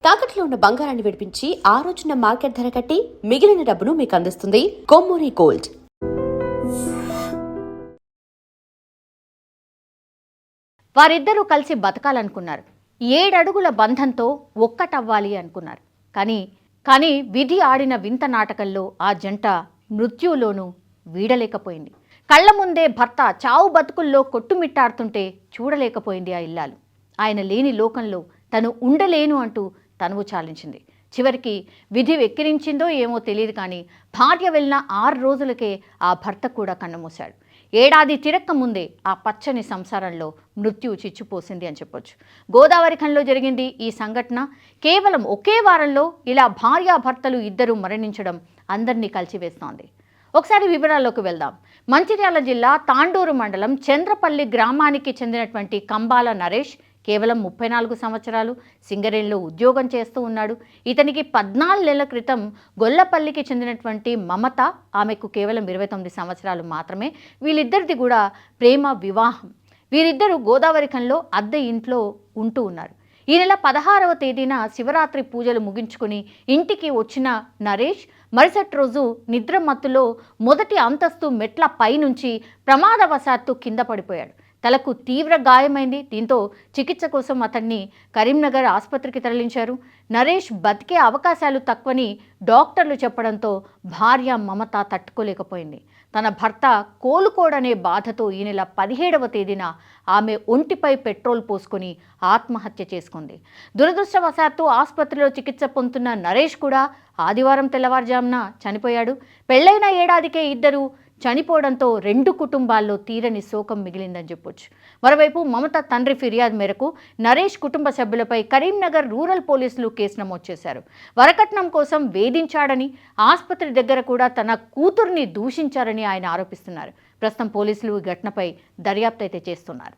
తాకట్లో ఉన్న బంగారాన్ని విడిపించి ఆ రోజున మార్కెట్ ధర కట్టి మిగిలిన డబ్బును మీకు అందిస్తుంది కొమ్మూరి గోల్డ్. వారిద్దరూ కలిసి బతకాలనుకున్నారు. 7 అడుగుల బంధంతో ఒక్కటవ్వాలి అనుకున్నారు. కానీ విధి ఆడిన వింత నాటకంలో ఆ జంట మృత్యువులోనూ వీడలేకపోయింది. కళ్ల ముందే భర్త చావు బతుకుల్లో కొట్టుమిట్టాడుతుంటే చూడలేకపోయింది ఆ ఇల్లాలు. ఆయన లేని లోకంలో తను ఉండలేను అంటూ తనువు చాలించింది. చివరికి విధి వెక్కిరించిందో ఏమో తెలియదు, కానీ భార్య వెళ్ళిన 6 రోజులకే ఆ భర్త కూడా కన్నుమూశాడు. ఏడాది తిరక్క ముందే ఆ పచ్చని సంసారంలో మృత్యు చిచ్చుపోసింది అని చెప్పొచ్చు. గోదావరి ఖనిలో జరిగింది ఈ సంఘటన. కేవలం ఒకే వారంలో ఇలా భార్యాభర్తలు ఇద్దరు మరణించడం అందరినీ కలిసివేస్తోంది. ఒకసారి వివరాల్లోకి వెళ్దాం. మంచిర్యాల జిల్లా తాండూరు మండలం చంద్రపల్లి గ్రామానికి చెందినటువంటి కంబాల నరేష్ కేవలం 34 సంవత్సరాలు సింగరేణిలో ఉద్యోగం చేస్తూ ఉన్నాడు. ఇతనికి 14 నెలల క్రితం గొల్లపల్లికి చెందినటువంటి మమత, ఆమెకు కేవలం 29 సంవత్సరాలు మాత్రమే. వీళ్ళిద్దరిది కూడా ప్రేమ వివాహం. వీరిద్దరూ గోదావరి ఖనిలో అద్దె ఇంట్లో ఉంటూ ఉన్నారు. ఈ నెల 16వ తేదీన శివరాత్రి పూజలు ముగించుకుని ఇంటికి వచ్చిన నరేష్ మరుసటి రోజు నిద్రమత్తులో మొదటి అంతస్తు మెట్ల పైనుంచి ప్రమాదవశాత్తు కింద పడిపోయాడు. తలకు తీవ్ర గాయమైంది. దీంతో చికిత్స కోసం అతన్ని కరీంనగర్ ఆసుపత్రికి తరలించారు. నరేష్ బతికే అవకాశాలు తక్కువని డాక్టర్లు చెప్పడంతో భార్య మమత తట్టుకోలేకపోయింది. తన భర్త కోలుకోడనే బాధతో ఈ నెల 17వ తేదీన ఆమె ఒంటిపై పెట్రోల్ పోసుకొని ఆత్మహత్య చేసుకుంది. దురదృష్టవశాత్తు ఆసుపత్రిలో చికిత్స పొందుతున్న నరేష్ కూడా ఆదివారం తెల్లవారుజామున చనిపోయాడు. పెళ్లైన ఏడాదికే ఇద్దరు చనిపోవడంతో 2 కుటుంబాల్లో తీరని శోకం మిగిలిందని చెప్పొచ్చు. మరోవైపు మమత తండ్రి ఫిర్యాదు మేరకు నరేష్ కుటుంబ సభ్యులపై కరీంనగర్ రూరల్ పోలీసులు కేసు నమోదు చేశారు. వరకట్నం కోసం వేధించాడని, ఆసుపత్రి దగ్గర కూడా తన కూతుర్ని దూషించారని ఆయన ఆరోపిస్తున్నారు. ప్రస్తుతం పోలీసులు ఈ ఘటనపై దర్యాప్తు అయితే చేస్తున్నారు.